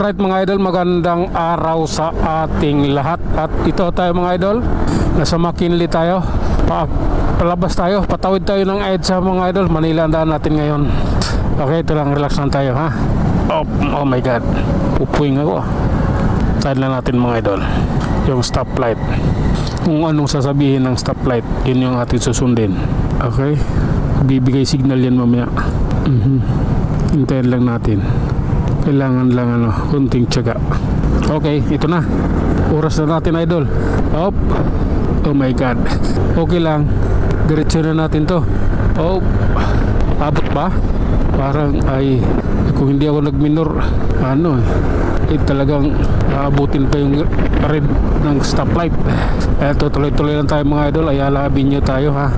Alright mga idol, magandang araw sa ating lahat. At ito tayo mga idol, nasa McKinley tayo. Palabas tayo, patawid tayo ng EDSA mga idol. Manila ang daan natin ngayon. Okay, ito lang, relax lang tayo ha. Oh my god, upuing ako. Side lang natin mga idol yung stoplight. Kung anong sasabihin ng stoplight, yun yung ating susundin. Okay, bibigay signal yan mamaya. Hintayin lang natin. Kailangan lang kunting tiyaga. Okay, ito na. Oras na natin idol. Oh my god. Okay lang. Diretso na natin to. Abot ba? Parang kung hindi ako nagminor, talagang aabutin pa yung red ng stoplight. Eto, tuloy-tuloy lang tayo mga idol. Ayala Avenue tayo ha.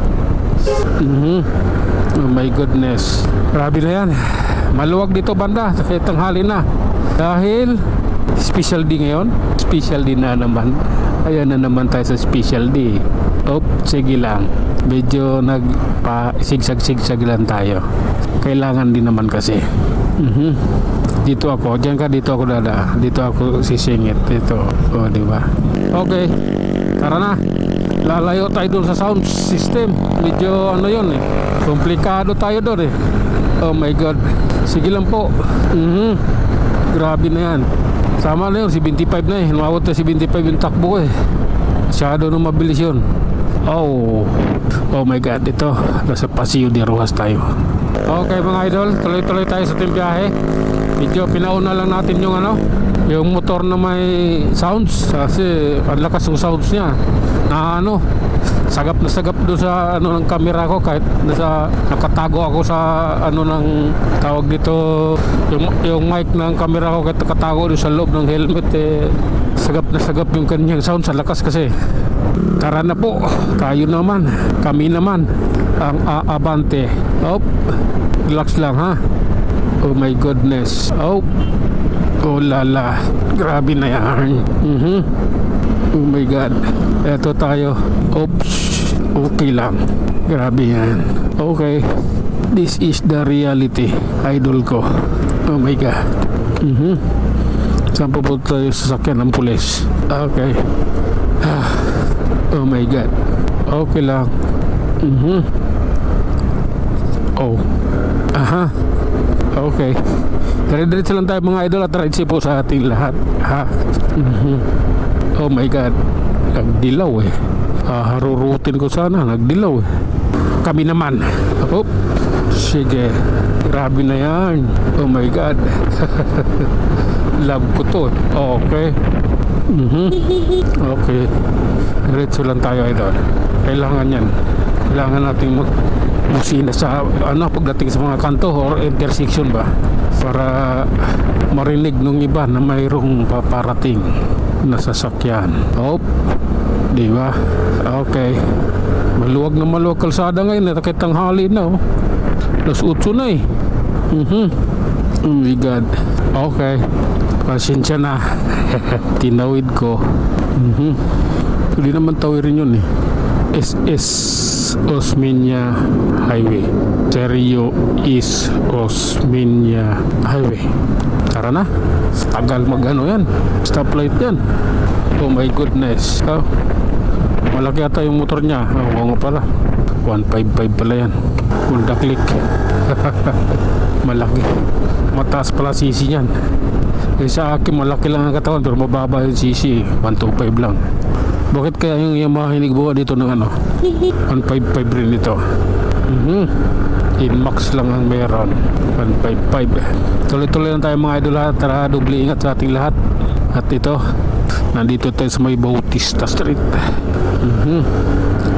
Oh my goodness. Grabe na yan. Maluwag dito banda, kahit tanghali na. Dahil special D ngayon. Special D na naman. Ayan na naman tayo sa special D. Sige lang. Medyo nagpa-sigsag-sigsag lang tayo. Kailangan din naman kasi. Dito ako, diyan ka, dito ako dada. Dito ako sisingit. Dito. Diba? Okay. Tara na. Lalayo tayo dun sa sound system. Medyo yun komplikado tayo doon Oh my god. Sige lang po. Grabe na yan. Sama na yun, 75 na Lumawat na 75 yung takbo Masyado nung mabilis yun. Oh my god. Ito, nasa Paseo de Rojas tayo. Okay mga idol, tuloy-tuloy tayo sa ating biyahe. Medyo pinauna lang natin yung motor na may sounds. Kasi ang lakas ng sounds niya na sagap na sagap doon sa ng camera ko, kahit nakatago ako sa ng tawag dito, yung mic ng camera ko, kahit nakatago doon sa loob ng helmet sagap na sagap yung kanyang sound sa lakas kasi. Tara na po, kami naman ang aabante. Relax lang ha. Oh my goodness. Oh lala, grabe na yan. Oh my god. Eto tayo. Okay lang. Grabe yan. Okay. This is the reality. Idol ko. Oh my god. Saan pupunta tayo sa sakyan ng pulis? Okay. Oh my god. Okay lang. Okay. Dire-diretso lang tayo mga idol at rights po sa ating lahat. Oh my god. Nagdilaw harurutin ko sana. Nagdilaw Kami naman. Sige. Grabe na yan. Oh my god. Love ko to. Okay. Okay. Diretso lang tayo idol. Kailangan yan. Kailangan nating busina sa pagdating sa mga kanto or intersection ba, para marinig nung iba na mayroong paparating na sasakyan. Diba? Okay. Maluwag na maluwag kalsada ngayon. Nakit tanghali na Alas 8 na Oh my god. Okay. Pasensya na. Tinawid ko. Hindi naman tawirin yun SS Osmeña Highway. Serio is Osmeña Highway. Tara na. Tagal yan. Stoplight yan. Oh my goodness. Malaki ata yung motor niya. Oo nga pala. 155 pala yan. Honda Click. Malaki. Mataas pala CC niyan. Sa akin malaki lang ang katawan pero mababa yung CC. 125 lang. Bakit kaya yung Yamaha hinigbuka dito ng 155 rin ito? Inmax lang ang meron. 155. Tuloy-tuloy lang tayo mga idol ha. Tara, doble ingat sa ating lahat. At ito, nandito tayo sa may Bautista Street.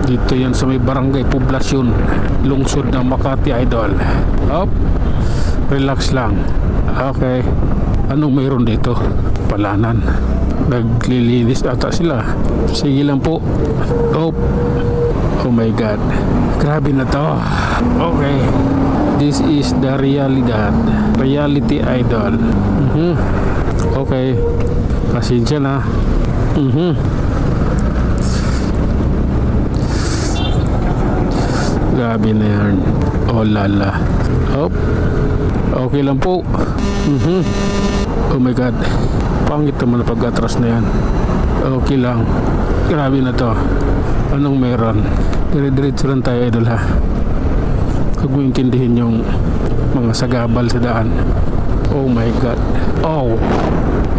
Dito yan sa may Barangay Poblacion, lungsod ng Makati idol. Relax lang. Okay. Anong mayroon dito? Palanan. Naglilinis ata sila. Sige lang po. Oh my god. Grabe na to. Okay. This is the reality idol. Okay. Pasensya na. Grabe na yan. Oh lala. Hop. Okay lang po. Oh my God. Pangit naman na pag-atras na yan. Okay lang. Grabe na to. Anong meron? Dire-diretso lang tayo, idol ha. Huwag mo intindihin yung mga sagabal sa daan. Oh my God. Oh.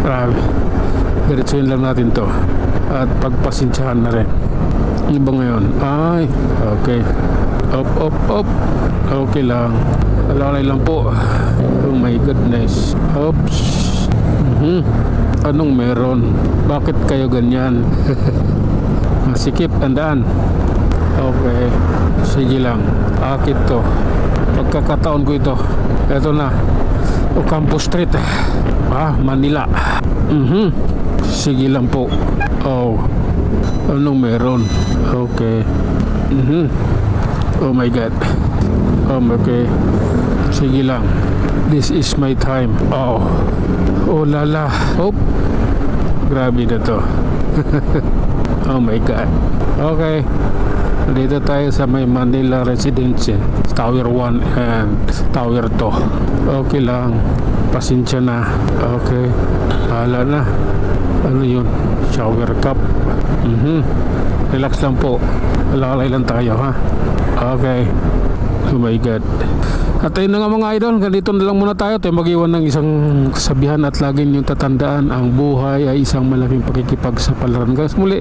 Grabe. Diretsuhin lang natin to. At pagpasensyahan na rin. Ano ba ngayon? Ay. Okay. Up, up, up. Okay lang. Alalay lang po. Oh my goodness. Oops. Anong meron? Bakit kayo ganyan? Masikip, tandaan. Okay. Sige lang. Akit to. Pagkakataon ko ito. Ito na. Ocampo Street. Manila. Sige lang po. Oh. Anong meron? Okay. Oh my God. Okay. Sige lang. This is my time. Oh. Oh lala. Oh. Grabe na to. Oh my God. Okay. Dito tayo sa may Manila Residence. Tower 1 and Tower 2. Okay lang. Pasensya na. Okay. Hala na. Ano yun? Shower cup. Relax lang po. Alalay lang tayo ha. Okay. Oh my God. At ayun na nga mga idol, ganito na lang muna tayo. Tayo mag-iwan ng isang kasabihan at laging yung tatandaan, ang buhay ay isang malaking pakikipagsapalaran. Guys, muli,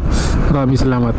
maraming salamat.